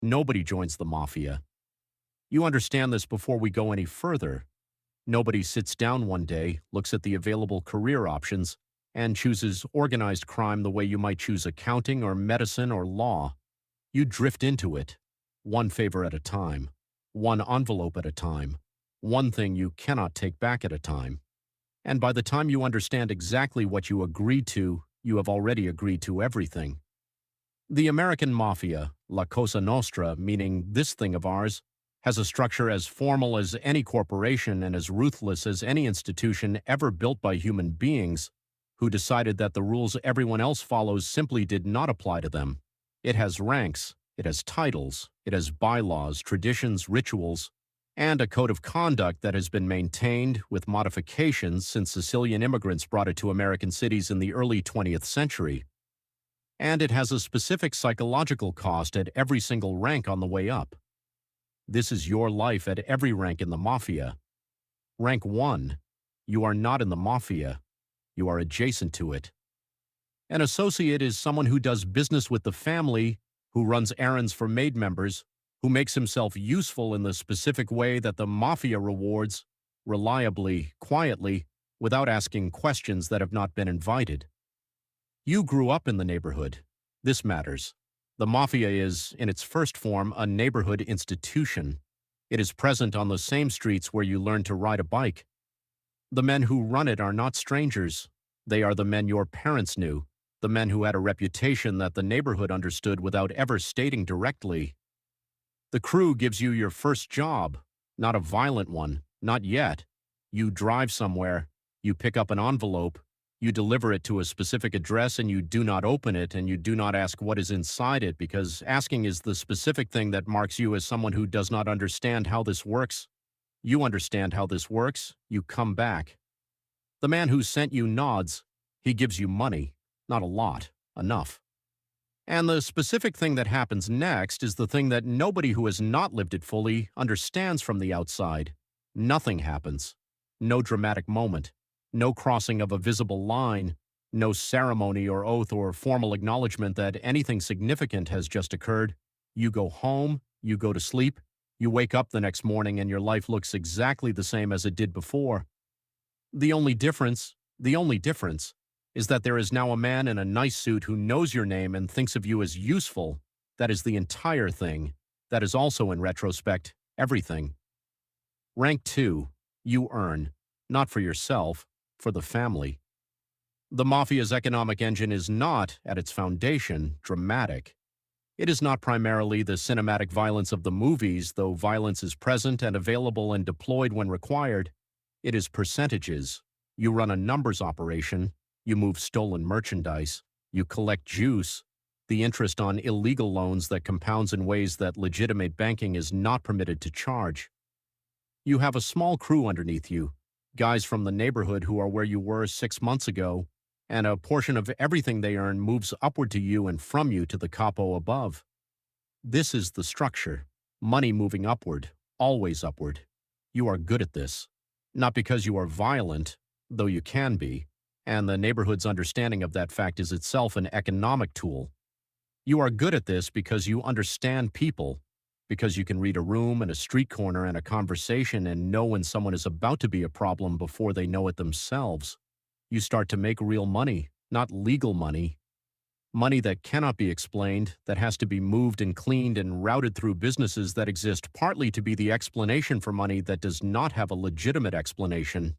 Nobody joins the Mafia. You understand this before we go any further. Nobody sits down one day, looks at the available career options, and chooses organized crime the way you might choose accounting or medicine or law. You drift into it, one favor at a time, one envelope at a time, one thing you cannot take back at a time. And by the time you understand exactly what you agreed to, you have already agreed to everything. The American Mafia, La Cosa Nostra, meaning this thing of ours, has a structure as formal as any corporation and as ruthless as any institution ever built by human beings who decided that the rules everyone else follows simply did not apply to them. It has ranks, it has titles, it has bylaws, traditions, rituals, and a code of conduct that has been maintained with modifications since Sicilian immigrants brought it to American cities in the early 20th century. And it has a specific psychological cost at every single rank on the way up. This is your life at every rank in the Mafia. Rank 1, you are not in the Mafia. You are adjacent to it. An associate is someone who does business with the family, who runs errands for maid members, who makes himself useful in the specific way that the Mafia rewards, reliably, quietly, without asking questions that have not been invited. You grew up in the neighborhood. This matters. The Mafia is, in its first form, a neighborhood institution. It is present on the same streets where you learn to ride a bike. The men who run it are not strangers. They are the men your parents knew, the men who had a reputation that the neighborhood understood without ever stating directly. The crew gives you your first job, not a violent one, not yet. You drive somewhere, you pick up an envelope, you deliver it to a specific address and you do not open it and you do not ask what is inside it because asking is the specific thing that marks you as someone who does not understand how this works. You understand how this works, you come back. The man who sent you nods, he gives you money, not a lot, enough. And the specific thing that happens next is the thing that nobody who has not lived it fully understands from the outside. Nothing happens. No dramatic moment. No crossing of a visible line. No ceremony or oath or formal acknowledgement that anything significant has just occurred. You go home, you go to sleep, you wake up the next morning and your life looks exactly the same as it did before. The only difference is that there is now a man in a nice suit who knows your name and thinks of you as useful. That is the entire thing. That is also, in retrospect, everything. Rank 2, you earn, not for yourself, for the family. The Mafia's economic engine is not, at its foundation, dramatic. It is not primarily the cinematic violence of the movies, though violence is present and available and deployed when required. It is percentages. You run a numbers operation. You move stolen merchandise. You collect juice. The interest on illegal loans that compounds in ways that legitimate banking is not permitted to charge. You have a small crew underneath you, guys from the neighborhood who are where you were 6 months ago, and a portion of everything they earn moves upward to you and from you to the capo above. This is the structure. Money moving upward, always upward. You are good at this. Not because you are violent, though you can be, and the neighborhood's understanding of that fact is itself an economic tool. You are good at this because you understand people, because you can read a room and a street corner and a conversation and know when someone is about to be a problem before they know it themselves. You start to make real money, not legal money. Money that cannot be explained, that has to be moved and cleaned and routed through businesses that exist partly to be the explanation for money that does not have a legitimate explanation.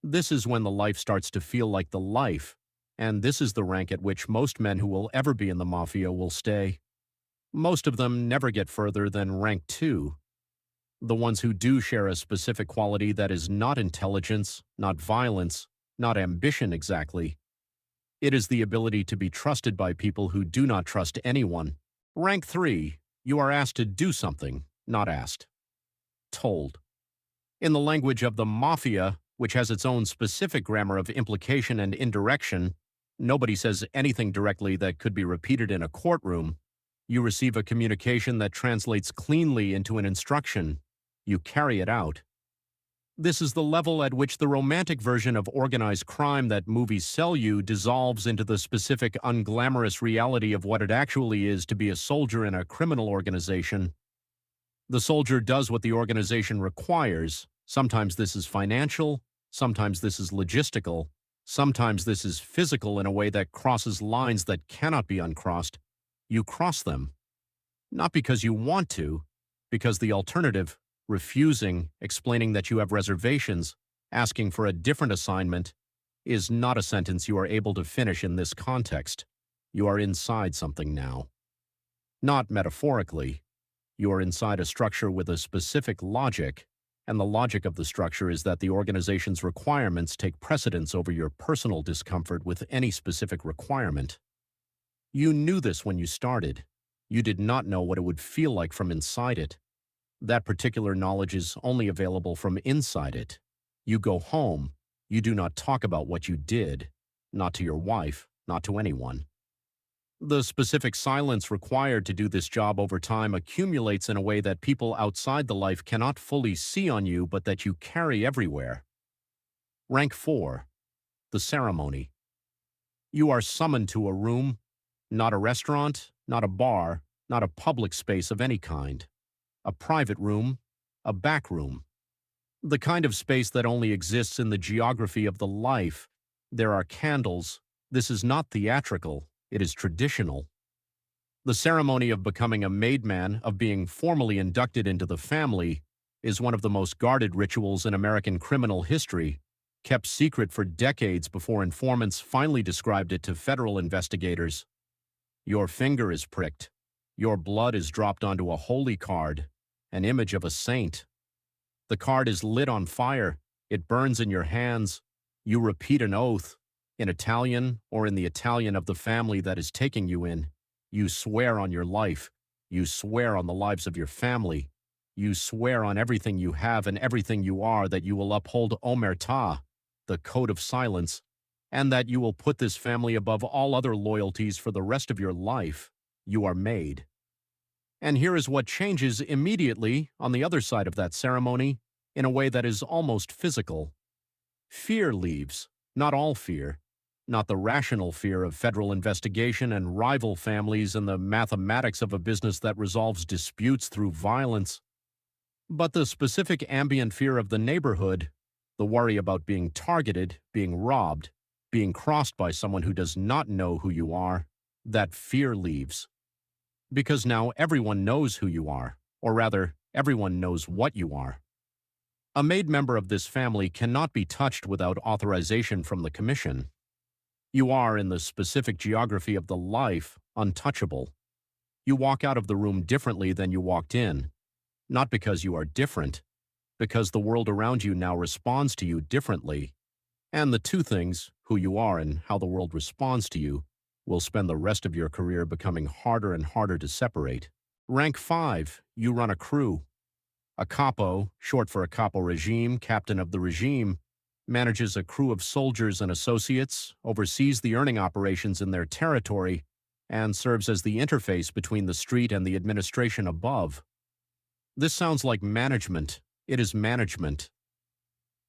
This is when the life starts to feel like the life, and this is the rank at which most men who will ever be in the Mafia will stay. Most of them never get further than rank 2. The ones who do share a specific quality that is not intelligence, not violence, not ambition exactly. It is the ability to be trusted by people who do not trust anyone. Rank 3, you are asked to do something, not asked. Told. In the language of the Mafia, which has its own specific grammar of implication and indirection, nobody says anything directly that could be repeated in a courtroom. You receive a communication that translates cleanly into an instruction. You carry it out. This is the level at which the romantic version of organized crime that movies sell you dissolves into the specific unglamorous reality of what it actually is to be a soldier in a criminal organization. The soldier does what the organization requires. Sometimes this is financial, sometimes this is logistical, sometimes this is physical in a way that crosses lines that cannot be uncrossed. You cross them, not because you want to, because the alternative, refusing, explaining that you have reservations, asking for a different assignment, is not a sentence you are able to finish in this context. You are inside something now. Not metaphorically. You are inside a structure with a specific logic, and the logic of the structure is that the organization's requirements take precedence over your personal discomfort with any specific requirement. You knew this when you started. You did not know what it would feel like from inside it. That particular knowledge is only available from inside it. You go home. You do not talk about what you did, not to your wife, not to anyone. The specific silence required to do this job over time accumulates in a way that people outside the life cannot fully see on you, but that you carry everywhere. Rank 4. The ceremony. You are summoned to a room, not a restaurant, not a bar, not a public space of any kind. A private room, a back room. The kind of space that only exists in the geography of the life. There are candles. This is not theatrical. It is traditional. The ceremony of becoming a made man, of being formally inducted into the family, is one of the most guarded rituals in American criminal history, kept secret for decades before informants finally described it to federal investigators. Your finger is pricked. Your blood is dropped onto a holy card, an image of a saint. The card is lit on fire. It burns in your hands. You repeat an oath. In Italian, or in the Italian of the family that is taking you in. You swear on your life. You swear on the lives of your family. You swear on everything you have and everything you are that you will uphold omertà, the code of silence, and that you will put this family above all other loyalties for the rest of your life. You are made. And here is what changes immediately on the other side of that ceremony in a way that is almost physical. Fear leaves, not all fear. Not the rational fear of federal investigation and rival families and the mathematics of a business that resolves disputes through violence, but the specific ambient fear of the neighborhood, the worry about being targeted, being robbed, being crossed by someone who does not know who you are. That fear leaves. Because now everyone knows who you are, or rather, everyone knows what you are. A made member of this family cannot be touched without authorization from the commission. You are, in the specific geography of the life, untouchable. You walk out of the room differently than you walked in, not because you are different, because the world around you now responds to you differently. And the two things, who you are and how the world responds to you, will spend the rest of your career becoming harder and harder to separate. Rank 5, you run a crew. A capo, short for a capo regime, captain of the regime, manages a crew of soldiers and associates, oversees the earning operations in their territory, and serves as the interface between the street and the administration above. This sounds like management. It is management.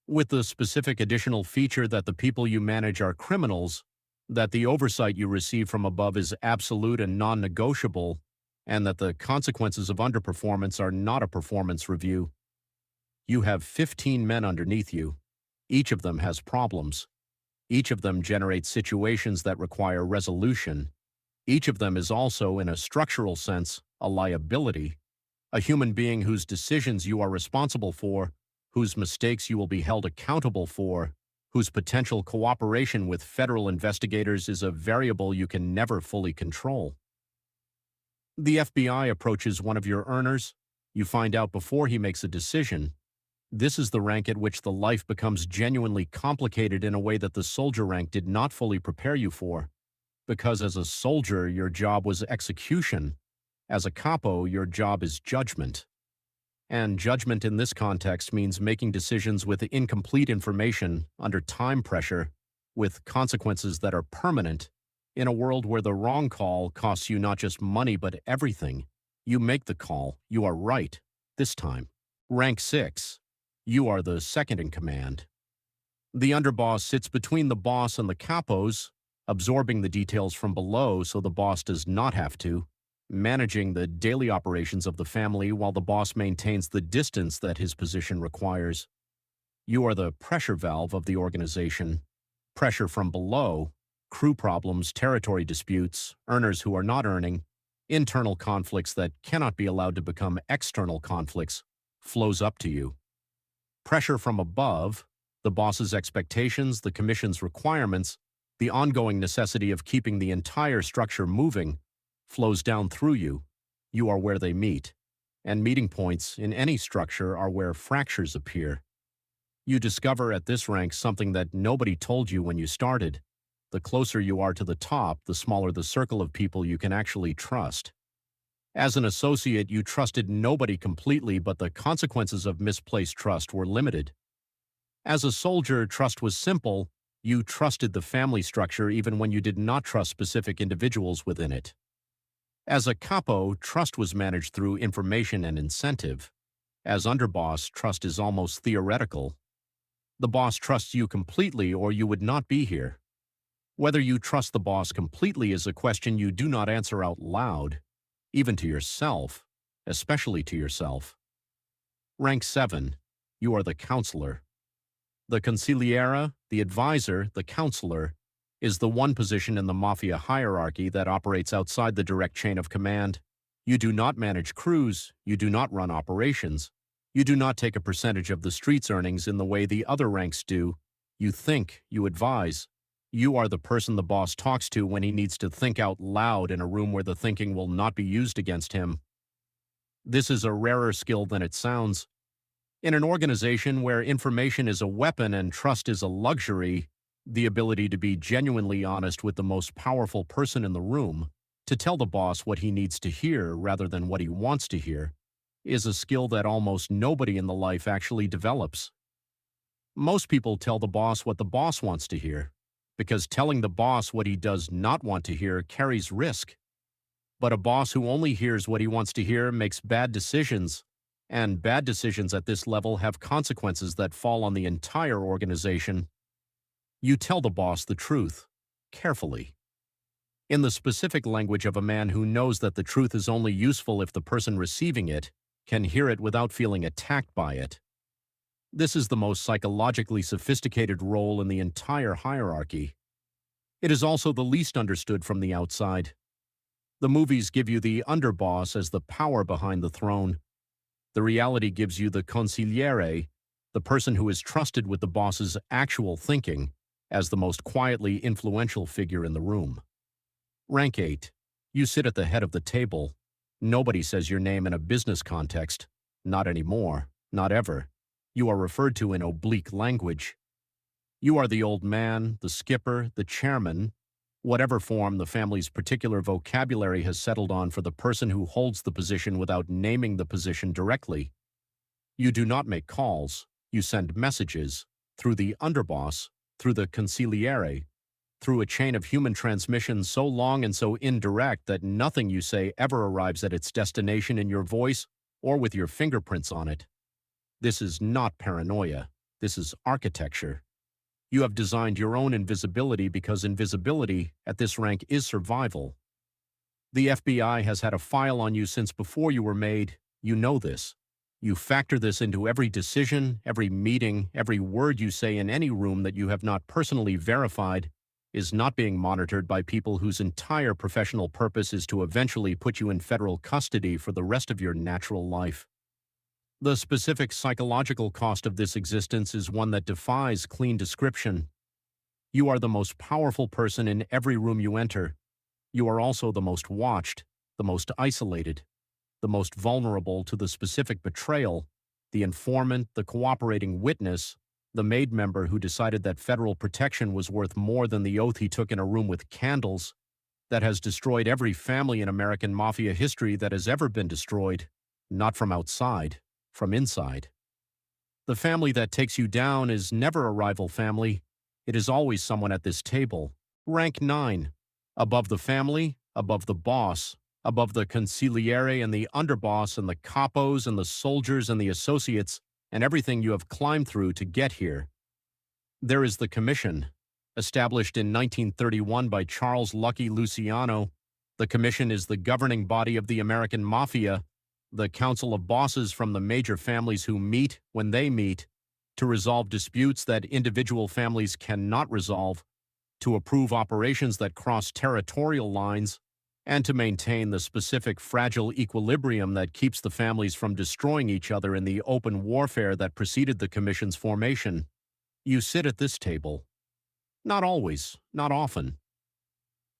With the specific additional feature that the people you manage are criminals, that the oversight you receive from above is absolute and non-negotiable, and that the consequences of underperformance are not a performance review. You have 15 men underneath you. Each of them has problems. Each of them generates situations that require resolution. Each of them is also, in a structural sense, a liability, a human being whose decisions you are responsible for, whose mistakes you will be held accountable for, whose potential cooperation with federal investigators is a variable you can never fully control. The FBI approaches one of your earners. You find out before he makes a decision. This is the rank at which the life becomes genuinely complicated in a way that the soldier rank did not fully prepare you for. Because as a soldier, your job was execution. As a capo, your job is judgment. And judgment in this context means making decisions with incomplete information, under time pressure, with consequences that are permanent, in a world where the wrong call costs you not just money but everything. You make the call. You are right. This time. Rank 6. You are the second in command. The underboss sits between the boss and the capos, absorbing the details from below so the boss does not have to, managing the daily operations of the family while the boss maintains the distance that his position requires. You are the pressure valve of the organization. Pressure from below, crew problems, territory disputes, earners who are not earning, internal conflicts that cannot be allowed to become external conflicts, flows up to you. Pressure from above, the boss's expectations, the commission's requirements, the ongoing necessity of keeping the entire structure moving, flows down through you. You are where they meet. And meeting points in any structure are where fractures appear. You discover at this rank something that nobody told you when you started. The closer you are to the top, the smaller the circle of people you can actually trust. As an associate, you trusted nobody completely, but the consequences of misplaced trust were limited. As a soldier, trust was simple. You trusted the family structure even when you did not trust specific individuals within it. As a capo, trust was managed through information and incentive. As underboss, trust is almost theoretical. The boss trusts you completely or you would not be here. Whether you trust the boss completely is a question you do not answer out loud, even to yourself, especially to yourself. Rank 7. You are the counselor. The consigliere, the advisor, the counselor, is the one position in the Mafia hierarchy that operates outside the direct chain of command. You do not manage crews, you do not run operations, you do not take a percentage of the street's earnings in the way the other ranks do. You think, you advise. You are the person the boss talks to when he needs to think out loud in a room where the thinking will not be used against him. This is a rarer skill than it sounds. In an organization where information is a weapon and trust is a luxury, the ability to be genuinely honest with the most powerful person in the room, to tell the boss what he needs to hear rather than what he wants to hear, is a skill that almost nobody in the life actually develops. Most people tell the boss what the boss wants to hear, because telling the boss what he does not want to hear carries risk. But a boss who only hears what he wants to hear makes bad decisions, and bad decisions at this level have consequences that fall on the entire organization. You tell the boss the truth, carefully. In the specific language of a man who knows that the truth is only useful if the person receiving it can hear it without feeling attacked by it. This is the most psychologically sophisticated role in the entire hierarchy. It is also the least understood from the outside. The movies give you the underboss as the power behind the throne. The reality gives you the consigliere, the person who is trusted with the boss's actual thinking, as the most quietly influential figure in the room. Rank 8. You sit at the head of the table. Nobody says your name in a business context. Not anymore. Not ever. You are referred to in oblique language. You are the old man, the skipper, the chairman, whatever form the family's particular vocabulary has settled on for the person who holds the position without naming the position directly. You do not make calls. You send messages through the underboss, through the consigliere, through a chain of human transmission so long and so indirect that nothing you say ever arrives at its destination in your voice or with your fingerprints on it. This is not paranoia. This is architecture. You have designed your own invisibility because invisibility at this rank is survival. The FBI has had a file on you since before you were made. You know this. You factor this into every decision, every meeting, every word you say in any room that you have not personally verified is not being monitored by people whose entire professional purpose is to eventually put you in federal custody for the rest of your natural life. The specific psychological cost of this existence is one that defies clean description. You are the most powerful person in every room you enter. You are also the most watched, the most isolated, the most vulnerable to the specific betrayal, the informant, the cooperating witness, the maid member who decided that federal protection was worth more than the oath he took in a room with candles, that has destroyed every family in American Mafia history that has ever been destroyed, not from outside, from inside. The family that takes you down is never a rival family. It is always someone at this table. Rank 9. Above the family, above the boss, above the consigliere and the underboss and the capos and the soldiers and the associates, and everything you have climbed through to get here. There is the Commission, established in 1931 by Charles Lucky Luciano. The Commission is the governing body of the American Mafia, the council of bosses from the major families who meet when they meet to resolve disputes that individual families cannot resolve, to approve operations that cross territorial lines, and to maintain the specific fragile equilibrium that keeps the families from destroying each other in the open warfare that preceded the Commission's formation. You sit at this table. Not always, not often.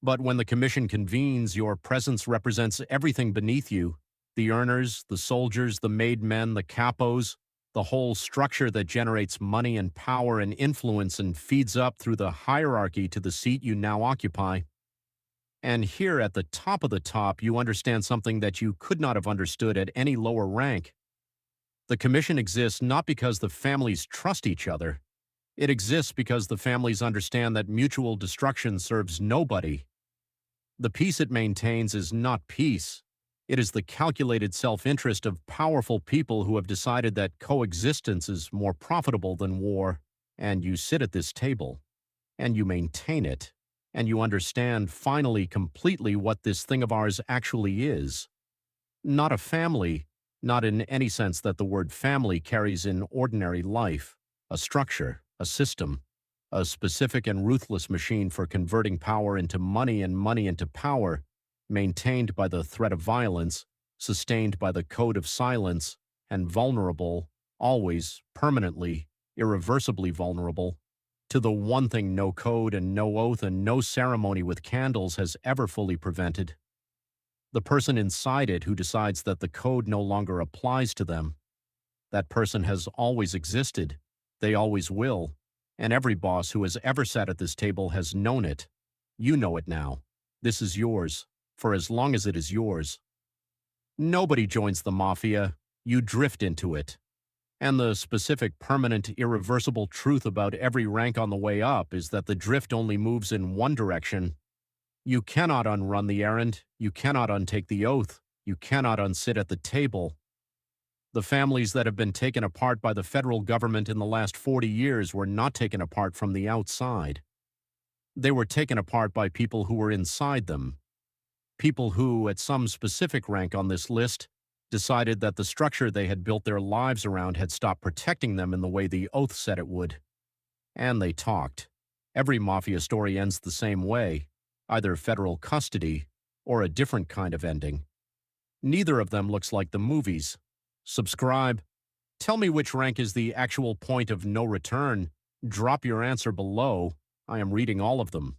But when the Commission convenes, your presence represents everything beneath you: the earners, the soldiers, the made men, the capos, the whole structure that generates money and power and influence and feeds up through the hierarchy to the seat you now occupy. And here at the top of the top, you understand something that you could not have understood at any lower rank. The Commission exists not because the families trust each other. It exists because the families understand that mutual destruction serves nobody. The peace it maintains is not peace. It is the calculated self-interest of powerful people who have decided that coexistence is more profitable than war. And you sit at this table, and you maintain it, and you understand finally completely what this thing of ours actually is. Not a family, not in any sense that the word family carries in ordinary life, a structure, a system, a specific and ruthless machine for converting power into money and money into power, maintained by the threat of violence, sustained by the code of silence, and vulnerable, always, permanently, irreversibly vulnerable, to the one thing no code and no oath and no ceremony with candles has ever fully prevented. The person inside it who decides that the code no longer applies to them. That person has always existed. They always will. And every boss who has ever sat at this table has known it. You know it now. This is yours, for as long as it is yours. Nobody joins the Mafia. You drift into it. And the specific, permanent, irreversible truth about every rank on the way up is that the drift only moves in one direction. You cannot unrun the errand. You cannot untake the oath. You cannot unsit at the table. The families that have been taken apart by the federal government in the last 40 years were not taken apart from the outside. They were taken apart by people who were inside them. People who, at some specific rank on this list, decided that the structure they had built their lives around had stopped protecting them in the way the oath said it would. And they talked. Every Mafia story ends the same way, either federal custody or a different kind of ending. Neither of them looks like the movies. Subscribe. Tell me which rank is the actual point of no return. Drop your answer below. I am reading all of them.